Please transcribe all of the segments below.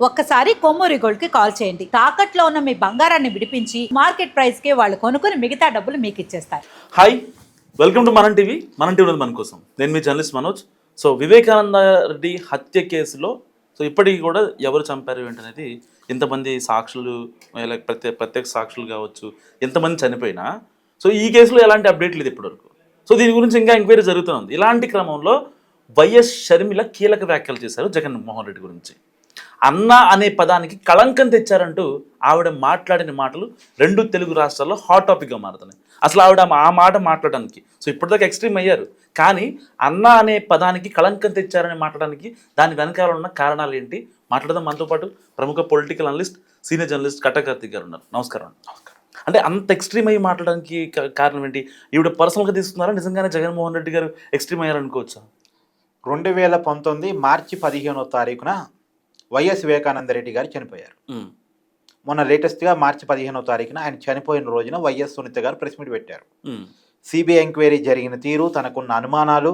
ఒక్కసారి కొమ్మూరి గోల్డ్ కి కాల్ చేయండి. తాకట్లో ఉన్న మీ బంగారాన్ని విడిపించి మార్కెట్ ప్రైస్ కి వాళ్ళు కొనుక్కుని మిగతా డబ్బులు మీకు ఇచ్చేస్తారు. హాయ్, వెల్కమ్ టు మనం టీవీ. మనం టీవీ మన కోసం. నేను మీ జర్నలిస్ట్ మనోజ్. సో వివేకానంద రెడ్డి హత్య కేసులో ఇప్పటికీ కూడా ఎవరు చంపారు ఏంటనేది ఎంతమంది సాక్షులు, ప్రత్యక్ష సాక్షులు కావచ్చు, ఎంతమంది చనిపోయినా ఈ కేసులో ఎలాంటి అప్డేట్ లేదు ఇప్పటివరకు. దీని గురించి ఇంకా ఎంక్వైరీ జరుగుతుంది. ఇలాంటి క్రమంలో వైఎస్ షర్మిల కీలక వ్యాఖ్యలు చేశారు జగన్మోహన్ రెడ్డి గురించి. అన్న అనే పదానికి కళంకం తెచ్చారంటూ ఆవిడ మాట్లాడిన మాటలు రెండు తెలుగు రాష్ట్రాల్లో హాట్ టాపిక్గా మారుతున్నాయి. అసలు ఆవిడ ఆ మాట మాట్లాడడానికి ఇప్పటిదాకా ఎక్స్ట్రీమ్ అయ్యారు, కానీ అన్న అనే పదానికి కళంకం తెచ్చారని మాట్లాడడానికి దాని వెనకాల ఉన్న కారణాలు ఏంటి మాట్లాడదాం. మనతో పాటు ప్రముఖ పొలిటికల్ అనలిస్ట్, సీనియర్ జర్నలిస్ట్ కట్టకార్తిక్ గారు ఉన్నారు. నమస్కారం. అంటే అంత ఎక్స్ట్రీమ్ అయ్యి మాట్లాడడానికి కారణం ఏంటి? ఈవిడ పర్సనల్గా తీసుకున్నారా, నిజంగానే జగన్మోహన్ రెడ్డి గారు ఎక్స్ట్రీమ్ అయ్యారనుకోవచ్చా? 2019 మార్చి 15వ తారీఖున వైఎస్ వివేకానంద రెడ్డి గారు చనిపోయారు. మొన్న లేటెస్ట్గా మార్చి 15వ తారీఖున ఆయన చనిపోయిన రోజున వైఎస్ సునీత గారు ప్రెస్ మీట్ పెట్టారు. సిబిఐ ఎంక్వైరీ జరిగిన తీరు, తనకున్న అనుమానాలు,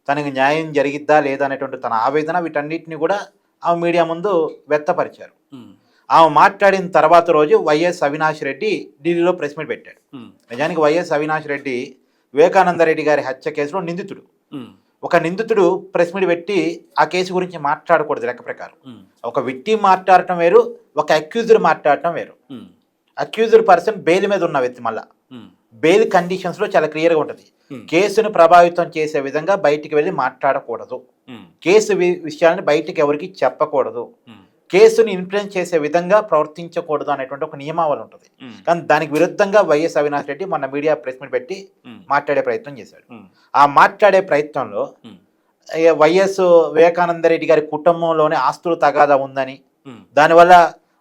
తనకు న్యాయం జరిగిద్దా లేదా అనేటువంటి తన ఆవేదన, వీటన్నిటిని కూడా ఆమె మీడియా ముందు వ్యక్తపరిచారు. ఆమె మాట్లాడిన తర్వాత రోజు వైఎస్ అవినాష్ రెడ్డి ఢిల్లీలో ప్రెస్ మీట్ పెట్టాడు. నిజానికి వైఎస్ అవినాష్ రెడ్డి వివేకానంద రెడ్డి గారి హత్య కేసులో నిందితుడు. ఒక నిందితుడు ప్రెస్ మీట్ పెట్టి ఆ కేసు గురించి మాట్లాడకూడదు లెక్క ప్రకారం. ఒక విక్టిమ్ మాట్లాడటం వేరు, ఒక అక్యూజర్ మాట్లాడటం వేరు. అక్యూజర్ పర్సన్ బెయిల్ మీద ఉన్న వ్యక్తి, మళ్ళా బెయిల్ కండిషన్స్ లో చాలా క్లియర్గా ఉంటుంది. కేసును ప్రభావితం చేసే విధంగా బయటికి వెళ్ళి మాట్లాడకూడదు, కేసు విషయాన్ని బయటికి ఎవరికి చెప్పకూడదు, కేసుని ఇన్ఫ్లుయెన్స్ చేసే విధంగా ప్రవర్తించకూడదు అనేటువంటి ఒక నియమావళి ఉంటుంది. కానీ దానికి విరుద్ధంగా వైఎస్ అవినాష్ రెడ్డి మొన్న మీడియా ప్రెస్ మీట్ పెట్టి మాట్లాడే ప్రయత్నం చేశాడు. ఆ మాట్లాడే ప్రయత్నంలో వైఎస్ వివేకానంద రెడ్డి గారి కుటుంబంలోనే ఆస్తులు తగాదా ఉందని, దానివల్ల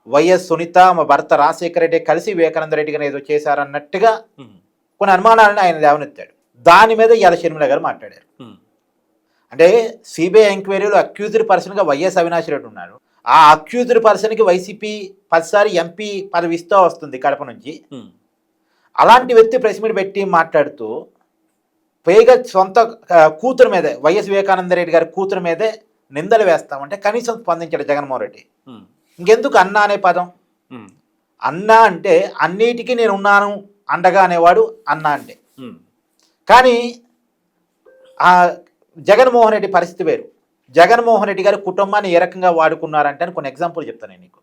వైఎస్ సునీత, మా భర్త రాజశేఖర రెడ్డి కలిసి వివేకానంద రెడ్డి గారిని ఏదో చేశారన్నట్టుగా కొన్ని అనుమానాలను ఆయన లేవనెత్తాడు. దాని మీద ఇవాళ షర్మిల గారు మాట్లాడారు. అంటే సిబిఐ ఎంక్వైరీలో అక్యూజ్డ్ పర్సన్గా వైఎస్ అవినాష్ రెడ్డి ఉన్నారు. ఆ అక్యూజ్డ్ పర్సన్కి వైసీపీ 10 సారి ఎంపీ పదవి ఇస్తూ వస్తుంది కడప నుంచి. అలాంటి వ్యక్తి ప్రెస్ మీట్ పెట్టి మాట్లాడుతూ పైగా సొంత కూతురు మీదే, వైఎస్ వివేకానంద రెడ్డి గారి కూతురు మీదే నిందలు వేస్తామంటే కనీసం స్పందించాడు జగన్మోహన్ రెడ్డి. ఇంకెందుకు అన్న అనే పదం? అన్న అంటే అన్నిటికీ నేను ఉన్నాను అండగా అనేవాడు అన్న అంటే. కానీ ఆ జగన్మోహన్ రెడ్డి పరిస్థితి వేరు. జగన్మోహన్ రెడ్డి గారి కుటుంబాన్ని ఏ రకంగా వాడుకున్నారంటే అని కొన్ని ఎగ్జాంపుల్ చెప్తాను నేను నీకు.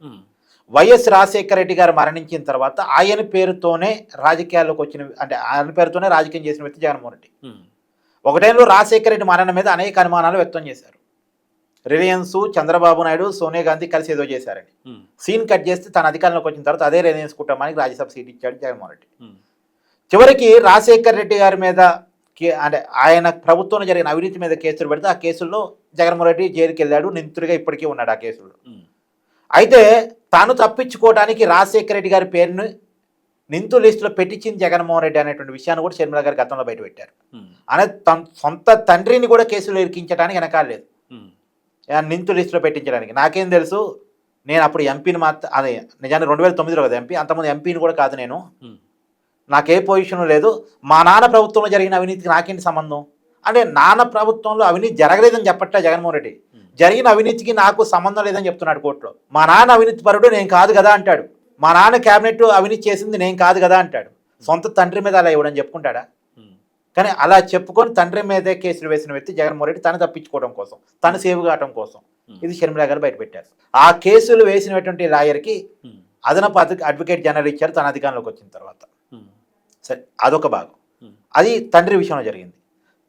వైఎస్ రాజశేఖర రెడ్డి గారు మరణించిన తర్వాత ఆయన పేరుతోనే రాజకీయాల్లోకి వచ్చిన, అంటే ఆయన పేరుతోనే రాజకీయం చేసిన వ్యక్తి జగన్మోహన్ రెడ్డి. ఒకటేలో రాజశేఖర రెడ్డి మరణం మీద అనేక అనుమానాలు వ్యక్తం చేశారు. రిలయన్స్, చంద్రబాబు నాయుడు, సోనియా గాంధీ కలిసి ఏదో చేశారని. సీన్ కట్ చేస్తే తన అధికారంలోకి వచ్చిన తర్వాత అదే రిలయన్స్ కుటుంబానికి రాజ్యసభ సీట్ ఇచ్చాడు జగన్మోహన్ రెడ్డి. చివరికి రాజశేఖర రెడ్డి గారి మీద, అంటే ఆయన ప్రభుత్వంలో జరిగిన అవినీతి మీద కేసులు పెడితే ఆ కేసుల్లో జగన్మోహన్ రెడ్డి జైలుకి వెళ్ళాడు, నిందితుడిగా ఇప్పటికీ ఉన్నాడు ఆ కేసుల్లో. అయితే తాను తప్పించుకోవడానికి రాజశేఖర రెడ్డి గారి పేరును నిందితుల లిస్టులో పెట్టించింది జగన్మోహన్ రెడ్డి అనేటువంటి విషయాన్ని కూడా షర్మిల గారు గతంలో బయటపెట్టారు. అనేది సొంత తండ్రిని కూడా కేసులు ఇరికించడానికి వెనకాలేదు, నిందితుల లిస్టులో పెట్టించడానికి. నాకేం తెలుసు, నేను అప్పుడు ఎంపీని అదే నిజానికి 2009లో కదా ఎంపీ, అంతకుముందు ఎంపీని కూడా కాదు నేను, నాకే పొజిషన్ లేదు, మా నాన్న ప్రభుత్వంలో జరిగిన అవినీతికి నాకేంటి సంబంధం అంటే, నాన్న ప్రభుత్వంలో అవినీతి జరగలేదని చెప్పట్లే జగన్మోహన్ రెడ్డి, జరిగిన అవినీతికి నాకు సంబంధం లేదని చెప్తున్నాడు కోర్టులో. మా నాన్న అవినీతి పరుడు నేను కాదు కదా అంటాడు, మా నాన్న క్యాబినెట్ అవినీతి చేసింది నేను కాదు కదా అంటాడు. సొంత తండ్రి మీద అలా ఇవ్వడం చెప్పుకుంటాడా? కానీ అలా చెప్పుకొని తండ్రి మీదే కేసులు వేసిన వ్యక్తి జగన్మోహన్ రెడ్డి తను తప్పించుకోవడం కోసం, తను సేవ్ కావడం కోసం ఇది షర్మిల గారు బయటపెట్టారు. ఆ కేసులు వేసినటువంటి లాయర్కి అదనపు అడ్వకేట్ జనరల్ ఇచ్చారు తన అధికారంలోకి వచ్చిన తర్వాత. సరే, అదొక భాగం. అది తండ్రి విషయంలో జరిగింది.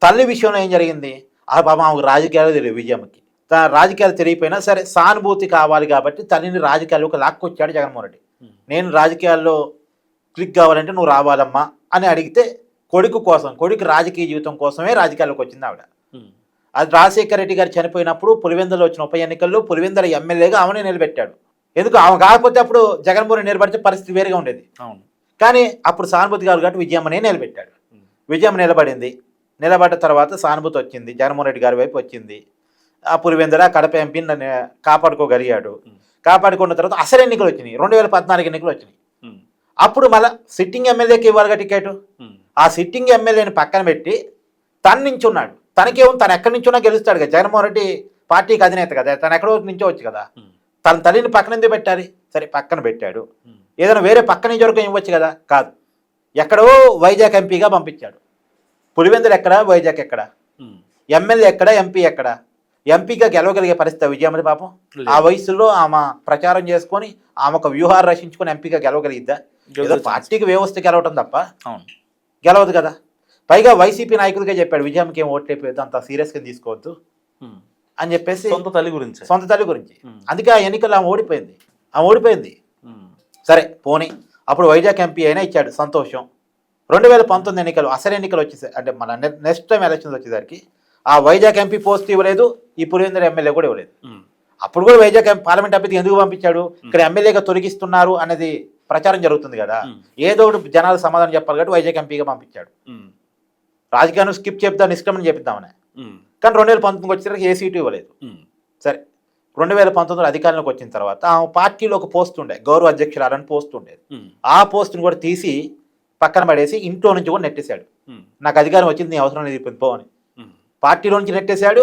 తల్లి విషయంలో ఏం జరిగింది? ఆ పాప ఆమెకు రాజకీయాలు తెలియదు, విజయమ్మకి తన రాజకీయాలు తెలియపోయినా సరే సానుభూతి కావాలి కాబట్టి తల్లిని రాజకీయాల్లోకి లాక్కొచ్చాడు జగన్మోహన్ రెడ్డి. నేను రాజకీయాల్లో క్లిక్ కావాలంటే నువ్వు రావాలమ్మా అని అడిగితే కొడుకు కోసం, కొడుకు రాజకీయ జీవితం కోసమే రాజకీయాల్లోకి వచ్చింది ఆవిడ. అది రాజశేఖర రెడ్డి గారు చనిపోయినప్పుడు పులివెందులో వచ్చిన ఉప ఎన్నికల్లో పులివెందుల ఎమ్మెల్యేగా ఆమెనే నిలబెట్టాడు. ఎందుకు ఆమె కాకపోతే అప్పుడు జగన్మోహన్ రెడ్డి నిలబడితే పరిస్థితి వేరుగా ఉండేది. కానీ అప్పుడు సానుభూతి కావాలి కాబట్టి విజయమ్మనే నిలబెట్టాడు. విజయమ్మ నిలబడింది. నిలబడ్డ తర్వాత సానుభూతి వచ్చింది, జగన్మోహన్ రెడ్డి గారి వైపు వచ్చింది. ఆ పులివెందుల కడప ఎంపీని కాపాడుకోగలిగాడు. కాపాడుకున్న తర్వాత అసలు ఎన్నికలు వచ్చినాయి, 2014 ఎన్నికలు వచ్చినాయి. అప్పుడు మళ్ళీ సిట్టింగ్ ఎమ్మెల్యేకి ఇవ్వాలిగా టికెట్. ఆ సిట్టింగ్ ఎమ్మెల్యేని పక్కన పెట్టి తన నుంచి ఉన్నాడు. తనకేమో తను ఎక్కడి నుంచున్నా గెలుస్తాడు కదా, జగన్మోహన్ రెడ్డి పార్టీకి అధినేత కదా, తను ఎక్కడో నుంచోవచ్చు కదా. తన తల్లిని పక్కన ఎందుకు పెట్టాలి? సరే పక్కన పెట్టాడు. ఏదైనా వేరే పక్క నియోజకవర్గం ఇవ్వచ్చు కదా, కాదు, ఎక్కడో వైజాగ్ ఎంపీగా పంపించాడు. పులివెందులు ఎక్కడ, వైజాగ్ ఎక్కడ, ఎమ్మెల్యే ఎక్కడ, ఎంపీ ఎక్కడ? ఎంపీగా గెలవగలిగే పరిస్థితి విజయమ్మది పాపం. ఆ వయసులో ఆమె ప్రచారం చేసుకొని ఆమె ఒక వ్యూహాలు రచించుకొని ఎంపీగా గెలవగలిగిద్దా? ఏదో పార్టీకి వ్యవస్థ గెలవటం తప్ప గెలవదు కదా. పైగా వైసీపీ నాయకుడిగా చెప్పాడు విజయమ్మకి ఏం ఓట్లేపోయేది, అంత సీరియస్గా తీసుకోవద్దు అని చెప్పేసి సొంత తల్లి గురించి. అందుకే ఆ ఎన్నికల్లో ఆమె ఓడిపోయింది. సరే పోనీ, అప్పుడు వైజాగ్ ఎంపీ అయినా ఇచ్చాడు, సంతోషం. 2019 ఎన్నికలు, అసలు ఎన్నికలు వచ్చేసరి అంటే మన నెక్స్ట్ టైం ఎలక్షన్స్ వచ్చేసరికి ఆ వైజాగ్ ఎంపీ పోస్ట్ ఇవ్వలేదు, ఈ పులివెందుల ఎమ్మెల్యే కూడా ఇవ్వలేదు. అప్పుడు కూడా వైజాగ్ పార్లమెంట్ అభ్యర్థి ఎందుకు పంపించాడు? ఇక్కడ ఎమ్మెల్యేగా తొలగిస్తున్నారు అనేది ప్రచారం జరుగుతుంది కదా, ఏదో ఒకటి జనాలు సమాధానం చెప్పాలి కాబట్టి వైజాగ్ ఎంపీగా పంపించాడు. రాజకీయాన్ని స్కిప్ చెప్తా, నిష్క్రమణ చెప్తామని. కానీ 2019 వచ్చేసరికి ఏ సీటు ఇవ్వలేదు. సరే 2019 అధికారంలోకి వచ్చిన తర్వాత ఆ పార్టీలో ఒక పోస్ట్ ఉండే, గౌరవ అధ్యక్షురాలని పోస్ట్ ఉండేది. ఆ పోస్ట్ని కూడా తీసి పక్కన పడేసి ఇంట్లో నుంచి కూడా నెట్టేశాడు. నాకు అధికారం వచ్చింది, నీ అవసరం లేదు పోవని. పార్టీలో నుంచి నెట్టేశాడు,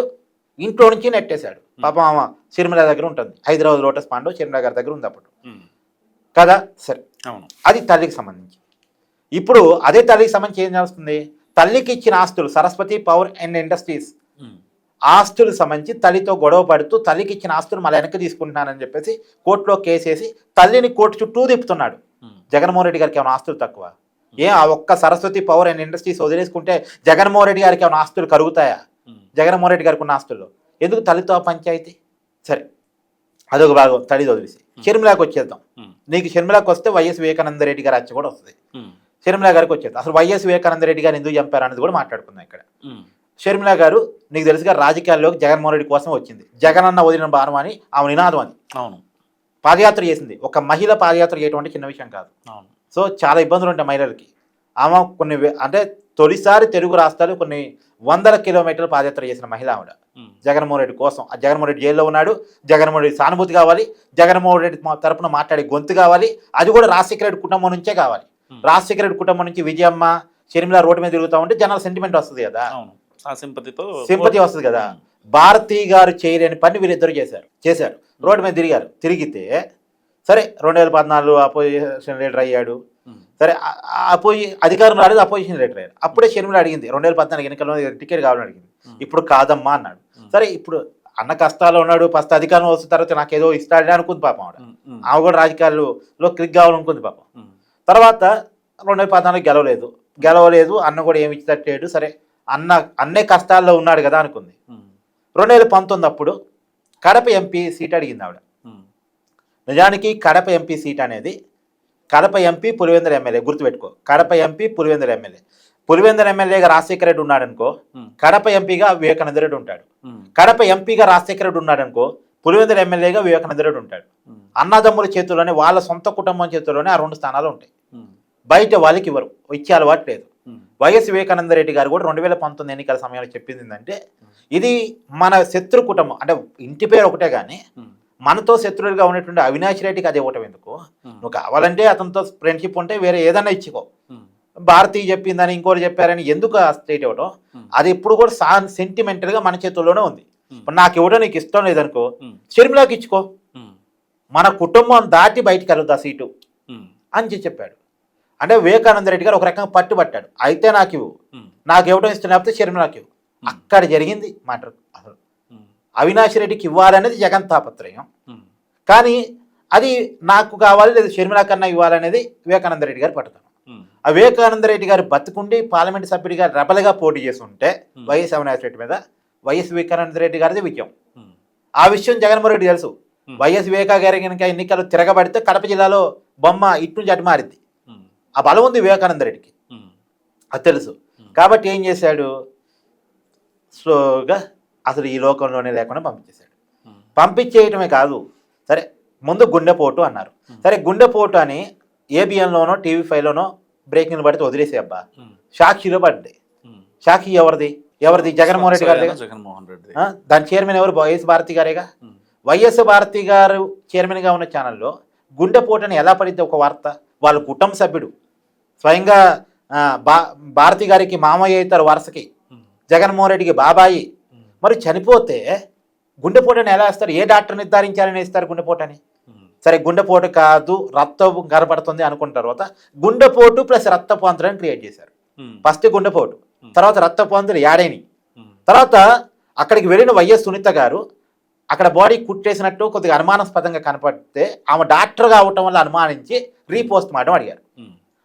ఇంట్లో నుంచి నెట్టేశాడు. పాపం ఆమె షర్మిల దగ్గర ఉంటుంది, హైదరాబాద్ లోటస్ పాండవ్ షర్మిల గారి దగ్గర ఉంది అప్పుడు కదా. సరే, అది తల్లికి సంబంధించి. ఇప్పుడు అదే తల్లికి సంబంధించి ఏం చేస్తుంది? తల్లికి ఇచ్చిన ఆస్తులు, సరస్వతి పవర్ అండ్ ఇండస్ట్రీస్ ఆస్తులు సంబంధించి తల్లితో గొడవ పడుతూ తల్లికి ఇచ్చిన ఆస్తులు మళ్ళీ వెనక్కి తీసుకుంటున్నానని చెప్పేసి కోర్టులో కేసేసి తల్లిని కోర్టు చుట్టూ తిప్పుతున్నాడు. జగన్మోహన్ రెడ్డి గారికి ఏమైనా ఆస్తులు తక్కువ? ఆ ఒక్క సరస్వతి పవర్ అండ్ ఇండస్ట్రీస్ వదిలేసుకుంటే జగన్మోహన్ రెడ్డి గారికి ఏమైనా ఆస్తులు కరుగుతాయా? జగన్మోహన్ రెడ్డి గారికి ఉన్న ఆస్తుల్లో ఎందుకు తల్లితో పంచాయతీ? సరే, అదొక భాగం, తల్లిది వదిలేసి షర్మిలాకి వచ్చేద్దాం. నీకు షర్మిలాకి వస్తే వైఎస్ వివేకానంద రెడ్డి గారి హత్య కూడా వస్తుంది. షర్మిల గారికి వచ్చేది అసలు వైఎస్ వివేకానంద రెడ్డి గారు ఎందుకు చంపారు అనేది కూడా మాట్లాడుకుందాం ఇక్కడ. షర్మిల గారు నీకు తెలుసుగా రాజకీయాల్లోకి జగన్మోహన్ రెడ్డి కోసం వచ్చింది. జగన్ అన్న వదిలిన భారం అని ఆమె నినాదం అది. అవును, పాదయాత్ర చేసింది. ఒక మహిళ పాదయాత్ర చేయటం అంటే చిన్న విషయం కాదు. సో చాలా ఇబ్బందులు ఉంటాయి మహిళలకి. ఆమె కొన్ని అంటే తొలిసారి తెలుగు రాష్ట్రాలు కొన్ని 100 కిలోమీటర్లు పాదయాత్ర చేసిన మహిళ ఆవిడ జగన్మోహన్ రెడ్డి కోసం. ఆ జగన్మోహన్ రెడ్డి జైల్లో ఉన్నాడు, జగన్మోహన్ రెడ్డి సానుభూతి కావాలి, జగన్మోహన్ రెడ్డి తరపున మాట్లాడే గొంతు కావాలి, అది కూడా రాజశేఖర రెడ్డి కుటుంబం నుంచే కావాలి. రాజశేఖర రెడ్డి కుటుంబం నుంచి విజయమ్మ షర్మిల రోడ్డు మీద తిరుగుతూ ఉంటే జనాల సెంటిమెంట్ వస్తుంది కదా, సింపతి వస్తుంది కదా. భారతీ గారు చేయలేని పని వీళ్ళిద్దరు చేశారు. రోడ్డు మీద తిరిగితే సరే 2014 అపోజిషన్ లీడర్ అయ్యాడు. సరే అధికారం రాలేదు, అపోజిషన్ లీడర్ అయ్యాడు. అప్పుడే షర్మిల అడిగింది 2014 ఎన్నికల్లో టికెట్ కావాలని అడిగింది. ఇప్పుడు కాదమ్మా అన్నాడు. సరే ఇప్పుడు అన్న కష్టాల్లో ఉన్నాడు, ఫస్ట్ అధికారం వస్తున్న తర్వాత నాకేదో ఇస్తాడని అనుకుంది పాపం ఆవిడ. ఆమె కూడా రాజకీయాల్లో క్లిక్ కావాలనుకుంది పాపం. తర్వాత 2014 గెలవలేదు, అన్న కూడా ఏమి ఇచ్చినట్లేడు. సరే అన్నే కష్టాల్లో ఉన్నాడు కదా అనుకుంది. 2019 అప్పుడు కడప ఎంపీ సీట్ అడిగింది ఆవిడ. నిజానికి కడప ఎంపీ సీట్ అనేది కడప ఎంపీ పులివెందుల ఎమ్మెల్యే, గుర్తుపెట్టుకో, కడప ఎంపీ పులివెందుల ఎమ్మెల్యే. పులివెందుల ఎమ్మెల్యేగా రాజశేఖర రెడ్డి ఉన్నాడు అనుకో, కడప ఎంపీగా వివేకానంద రెడ్డి ఉంటాడు. కడప ఎంపీగా రాజశేఖర రెడ్డి ఉన్నాడు అనుకో, పులివెందుల ఎమ్మెల్యేగా వివేకానంద రెడ్డి ఉంటాడు. అన్నదమ్ముల చేతుల్లోనే, వాళ్ళ సొంత కుటుంబం చేతుల్లోనే ఆ 2 స్థానాలు ఉంటాయి. బయట వాళ్ళకి ఇవ్వరు, ఇచ్చే అలవాటు లేదు. వైఎస్ వివేకానంద రెడ్డి గారు కూడా 2019 ఎన్నికల సమయంలో చెప్పింది ఏంటంటే, ఇది మన శత్రు కుటుంబం, అంటే ఇంటి పేరు ఒకటే కానీ మనతో శత్రువులుగా ఉన్నటువంటి అవినాష్ రెడ్డికి అది ఇవ్వటం ఎందుకు? నువ్వు కావాలంటే అతనితో ఫ్రెండ్షిప్ ఉంటే వేరే ఏదైనా ఇచ్చుకో. భారతీయ చెప్పిందని ఇంకోటి చెప్పారని ఎందుకు ఆ స్టేట్ ఇవ్వటం? అది ఎప్పుడు కూడా సెంటిమెంటల్గా మన చేతుల్లోనే ఉంది. నాకు ఇవ్వడం నీకు ఇష్టం లేదనుకో, షర్మిలాకి ఇచ్చుకో, మన కుటుంబం దాటి బయటికి వెళ్ళొద్దు ఆ సీటు అని చెప్పాడు. అంటే వివేకానంద రెడ్డి గారు ఒక రకంగా పట్టుబట్టాడు. అయితే నాకు ఇవ్వు, నాకు ఇవ్వడం ఇష్టం లేకపోతే షర్మిలాకి ఇవ్వు. అక్కడ జరిగింది మాట. అసలు అవినాష్ రెడ్డికి ఇవ్వాలనేది జగన్ తాపత్రయం, కానీ అది నాకు కావాలి లేదా షర్మిల కన్నా ఇవ్వాలనేది వివేకానంద రెడ్డి గారు పట్టుతాను. ఆ వివేకానంద రెడ్డి గారు బతుకుండి పార్లమెంట్ సభ్యుడిగా రెబల్గా పోటీ చేసి ఉంటే వైఎస్ అవినాష్ రెడ్డి మీద వైఎస్ వివేకానంద రెడ్డి గారిది విజయం. ఆ విషయం జగన్మోహన్ రెడ్డి తెలుసు. వైఎస్ వివేకా గారి కనుక ఎన్నికలు తిరగబడితే కడప జిల్లాలో బొమ్మ ఇటు నుంచి అటు మారింది. ఆ బలం ఉంది వివేకానంద రెడ్డికి, అది తెలుసు. కాబట్టి ఏం చేశాడు, స్లోగా అసలు ఈ లోకంలోనే లేకుండా పంపించేశాడు. పంపించేయటమే కాదు, సరే ముందు గుండెపోటు అన్నారు. సరే గుండెపోటు అని ఏబిఎన్లోనో TV5లోనో బ్రేకింగ్లు పడితే వదిలేసే అబ్బా, సాక్షిలో పడ్డాయి. సాక్షి ఎవరిది? జగన్మోహన్ రెడ్డి గారి. దాని చైర్మన్ ఎవరు? వైఎస్ భారతి గారేగా. వైఎస్ భారతి గారు చైర్మన్గా ఉన్న ఛానల్లో గుండెపోటు అని ఎలా పడితే ఒక వార్త, వాళ్ళ కుటుంబ సభ్యుడు స్వయంగా భారతి గారికి మామయ్య అవుతారు వరుసకి, జగన్మోహన్ రెడ్డికి బాబాయి. మరి చనిపోతే గుండెపోటుని ఎలా వేస్తారు? ఏ డాక్టర్ నిర్ధారించాలని వేస్తారు గుండెపోటని? సరే గుండెపోటు కాదు, రక్తం కనబడుతుంది అనుకున్న తర్వాత గుండెపోటు ప్లస్ రక్తపు అంతరాన్ని క్రియేట్ చేశారు. ఫస్ట్ గుండెపోటు, తర్వాత రక్తపు అంతరం యాడైని, తర్వాత అక్కడికి వెళ్ళిన వైఎస్ సునీత గారు అక్కడ బాడీ కుట్టేసినట్టు కొద్దిగా అనుమానాస్పదంగా కనపడితే ఆమె డాక్టర్ కావటం వల్ల అనుమానించి రీపోస్ట్ మార్టం అడిగారు.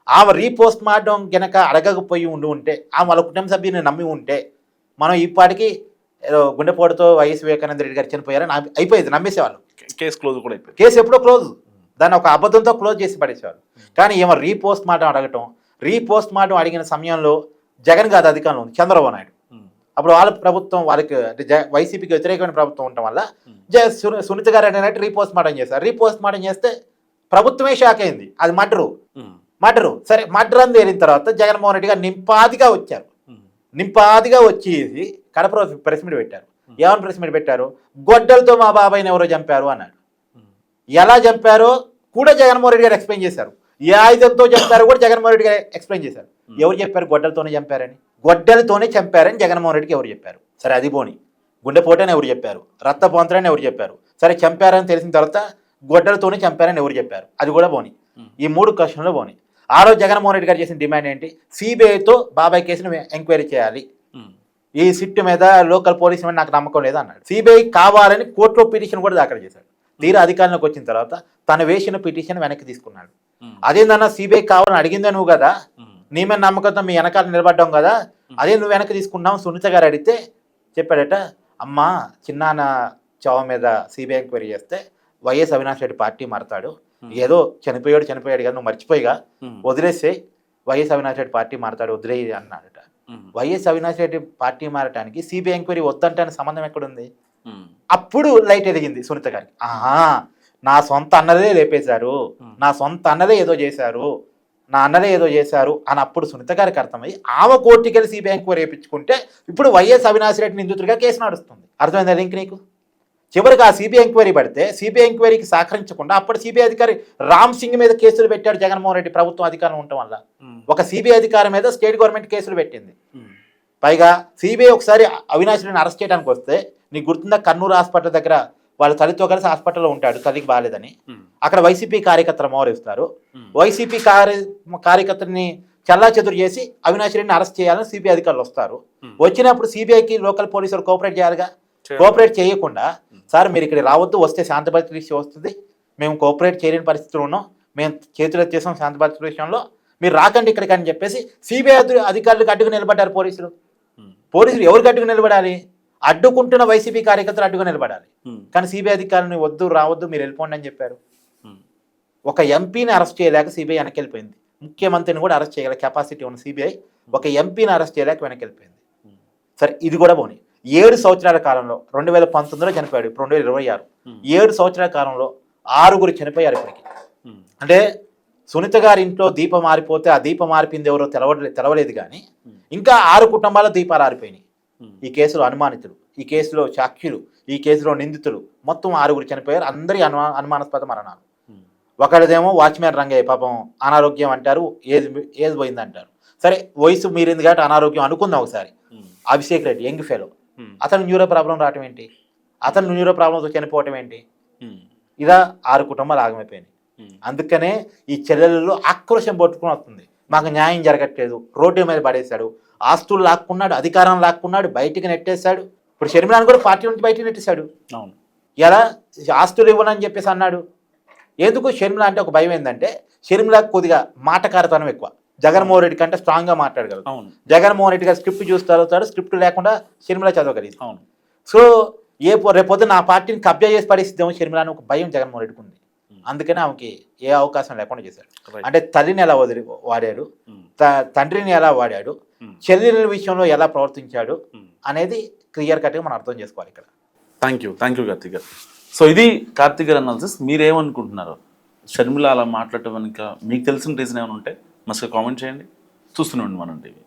ఆమె రీపోస్ట్ మార్టం గనక అడగకపోయి ఉంటే ఆమె వాళ్ళ కుటుంబ సభ్యుని నమ్మి ఉంటే మనం ఇప్పటికీ ఏదో గుండెపోటుతో వైఎస్ వివేకానంద రెడ్డి గారు చనిపోయారని అయిపోయేది, నమ్మేసేవాళ్ళు. కేసు క్లోజ్ కూడా అయిపోయింది. కేసు ఎప్పుడో క్లోజ్, దాన్ని ఒక అబద్ధంతో క్లోజ్ చేసి పడేసేవాళ్ళు. కానీ ఏమో రీపోస్ట్ మార్టం అడగటం, రీపోస్ట్ మార్టం అడిగిన సమయంలో జగన్ గారి అధికారంలో ఉంది చంద్రబాబు నాయుడు. అప్పుడు వాళ్ళ ప్రభుత్వం వాళ్ళకి వైసీపీకి వ్యతిరేకమైన ప్రభుత్వం ఉండటం వల్ల సునీత గారు అంటే రీపోస్ట్ మార్టం చేశారు. రీపోస్ట్ మార్టం చేస్తే ప్రభుత్వమే షాక్ అయింది, అది మర్డరు. సరే మర్డర్ అని తేలిన తర్వాత జగన్మోహన్ రెడ్డి గారు నింపాదిగా వచ్చేసి కడప ప్రెస్ మీట్ పెట్టారు. ఏమని ప్రెస్ మీట్ పెట్టారు? గొడ్డలతో మా బాబాయ్ని ఎవరో చంపారు అన్నాడు. ఎలా చంపారో కూడా జగన్మోహన్ రెడ్డి గారు ఎక్స్ప్లెయిన్ చేశారు. ఏ ఆయుధంతో చంపారో కూడా జగన్మోహన్ రెడ్డి గారు ఎక్స్ప్లెయిన్ చేశారు. ఎవరు చెప్పారు గొడ్డలతోనే చంపారని జగన్మోహన్ రెడ్డికి ఎవరు చెప్పారు? సరే అది పోని, గుండెపోటని ఎవరు చెప్పారు? రక్తపోంతరని ఎవరు చెప్పారు? సరే చంపారని తెలిసిన తర్వాత గొడ్డలతోనే చంపారని ఎవరు చెప్పారు? అది కూడా పోని. ఈ 3 క్వశ్చన్లో పోని. ఆ రోజు జగన్మోహన్ రెడ్డి గారు చేసిన డిమాండ్ ఏంటి? సిబిఐతో బాబాయ్ కేసును ఎంక్వైరీ చేయాలి, ఈ సిట్ మీద లోకల్ పోలీసు మీద నాకు నమ్మకం లేదు అన్నాడు. సిబిఐ కావాలని కోర్టులో పిటిషన్ కూడా దాఖలు చేశాడు. తీరా అధికారంలోకి వచ్చిన తర్వాత తను వేసిన పిటిషన్ వెనక్కి తీసుకున్నాడు. అదేందన్నా సిబిఐ కావాలని అడిగిందా నువ్వు కదా, నీ మీద నమ్మకంతో మీ వెనకాల నిలబడ్డాం కదా, అదే నువ్వు వెనక్కి తీసుకున్నావు. సునీత గారు అడిగితే చెప్పాడట, అమ్మా చిన్నాన్న చావు మీద సిబిఐ ఎంక్వైరీ చేస్తే వైఎస్ అవినాష్ రెడ్డి పార్టీ మారతాడు, ఏదో చనిపోయాడు కదా నువ్వు మర్చిపోయిగా వదిలేస్తే వైఎస్ అవినాష్ రెడ్డి పార్టీ మారతాడు వదిలే అన్నాడట. వైఎస్ అవినాష్ రెడ్డి పార్టీ మారటానికి సిబిఐ ఎంక్వైరీ వద్దంటే సంబంధం ఎక్కడుంది? అప్పుడు లైట్ ఎదిగింది సునీత గారికి. నా సొంత అన్నదే లేపేశారు, నా సొంత అన్నదే ఏదో చేశారు, నా అన్నదే ఏదో చేశారు అని అప్పుడు సునీత గారికి అర్థమయ్యి ఆమె కోర్టుకి వెళ్ళి సిబిఐ ఎంక్వైరీ వేయించుకుంటే ఇప్పుడు వైఎస్ అవినాష్ రెడ్డి నిందితుడిగా కేసు నడుస్తుంది. అర్థమైందా ఇంక నీకు? చివరికి ఆ సిబిఐ ఎంక్వైరీ పడితే సిబిఐ ఎంక్వైరీకి సహకరించకుండా అప్పుడు సిబిఐ అధికారి రామ్ సింగ్ మీద కేసులు పెట్టాడు జగన్మోహన్ రెడ్డి ప్రభుత్వం అధికారం ఉండటం వల్ల. ఒక సిబిఐ అధికారి మీద స్టేట్ గవర్నమెంట్ కేసులు పెట్టింది. పైగా సిబిఐ ఒకసారి అవినాష్ రెడ్డిని అరెస్ట్ చేయడానికి వస్తే నీకు గుర్తుందా, కర్నూలు హాస్పిటల్ దగ్గర వాళ్ళ తల్లితో కలిసి హాస్పిటల్లో ఉంటాడు, తల్లికి బాగాలేదని. అక్కడ వైసీపీ కార్యకర్తలు మోహరిస్తారు. వైసీపీ కార్యకర్తని చల్లాచెదురు చేసి అవినాష్ రెడ్డిని అరెస్ట్ చేయాలని సిబిఐ అధికారులు వస్తారు. వచ్చినప్పుడు సిబిఐకి లోకల్ పోలీసులు కోఆపరేట్ చేయాలిగా. కోఆపరేట్ చేయకుండా సార్ మీరు ఇక్కడ రావద్దు, వస్తే శాంతి భద్రత ఇష్యూ వస్తుంది, మేము కోఆపరేట్ చేయలేని పరిస్థితులు ఉన్నాం, మేము చేతులు ఎత్తేసాం శాంతి భద్రత విషయంలో, మీరు రాకండి ఇక్కడికి అని చెప్పేసి సిబిఐ అధికారులకు అడ్డుకు నిలబడ్డారు పోలీసులు. ఎవరికి అడ్డుకు నిలబడాలి? అడ్డుకుంటున్న వైసీపీ కార్యకర్తలు అడ్డుగా నిలబడాలి. కానీ సిబిఐ అధికారులను వద్దు రావద్దు మీరు వెళ్ళిపోండి అని చెప్పారు. ఒక ఎంపీని అరెస్ట్ చేయలేక సిబిఐ వెనక్కి వెళ్ళిపోయింది. ముఖ్యమంత్రిని కూడా అరెస్ట్ చేయగల కెపాసిటీ ఉన్న సిబిఐ ఒక ఎంపీని అరెస్ట్ చేయలేక వెనక్కి వెళ్ళిపోయింది. సరే ఇది కూడా పోనీ. 7 సంవత్సరాల కాలంలో 2019లో చనిపోయాడు, ఇప్పుడు 2026, 7 సంవత్సరాల కాలంలో 6 చనిపోయారు ఇప్పటికి. అంటే సునీత గారి ఇంట్లో దీపం ఆరిపోతే ఆ దీపం ఆరిపోయింది ఎవరో తెలవలేదు కానీ ఇంకా 6 కుటుంబాల దీపాలు ఆరిపోయినాయి. ఈ కేసులో అనుమానితులు, ఈ కేసులో సాక్షులు, ఈ కేసులో నిందితులు మొత్తం 6 చనిపోయారు. అందరి అనుమానాస్పద మరణాలు. ఒకరిదేమో వాచ్మ్యాన్ రంగయ్య పాపం అనారోగ్యం అంటారు, ఏది పోయింది అంటారు. సరే వయసు మీరింది కాబట్టి అనారోగ్యం అనుకుందాం ఒకసారి. అభిషేక్ రెడ్డి యంగ్ ఫెలో, అతను న్యూరో ప్రాబ్లం రావటం ఏంటి? అతను న్యూరో ప్రాబ్లంతో చనిపోవటం ఏంటి? ఇలా 6 కుటుంబాలు ఆగమైపోయినాయి. అందుకనే ఈ చెల్లెలలో ఆక్రోశం పట్టుకుని వస్తుంది, మాకు న్యాయం జరగట్లేదు, రోడ్డు మీద పడేశాడు, ఆస్తులు లాక్కున్నాడు, అధికారం లాక్కున్నాడు, బయటికి నెట్టేశాడు. ఇప్పుడు షర్మిలాని కూడా పార్టీ నుంచి బయటికి నెట్టేశాడు. ఎలా ఆస్తులు ఇవ్వనని చెప్పేసి అన్నాడు. ఎందుకు? షర్మిల అంటే ఒక భయం ఏంటంటే షర్మిలకు కొద్దిగా మాటకారతనం ఎక్కువ, జగన్మోహన్ రెడ్డి కంటే స్ట్రాంగ్గా మాట్లాడగలరు. జగన్మోహన్ రెడ్డి గారు స్క్రిప్ట్ చూసి చదువుతాడు, స్క్రిప్ట్ లేకుండా షర్మిల చదవగలిగింది. సో రేపొద్దు నా పార్టీని కబ్జా చేసి పడేసిద్దాము షర్మిల అని ఒక భయం జగన్మోహన్ రెడ్డికి ఉంది. అందుకని ఆమెకి ఏ అవకాశం లేకుండా చేశాడు. అంటే తల్లిని ఎలా వాడాడు, తండ్రిని ఎలా వాడాడు, చెల్లెల విషయంలో ఎలా ప్రవర్తించాడు అనేది క్లియర్ కట్గా మనం అర్థం చేసుకోవాలి ఇక్కడ. థ్యాంక్ యూ కార్తీక్ గారు. సో ఇది కార్తీక్ గారు అనాలిసిస్. మీరేమనుకుంటున్నారు? షర్మిల అలా మాట్లాడటం వెనుక మీకు తెలిసిన రీజన్ ఏమైనా ఉంటే మస్తు కామెంట్ చేయండి. చూస్తూనే ఉండండి మనం టీవీ.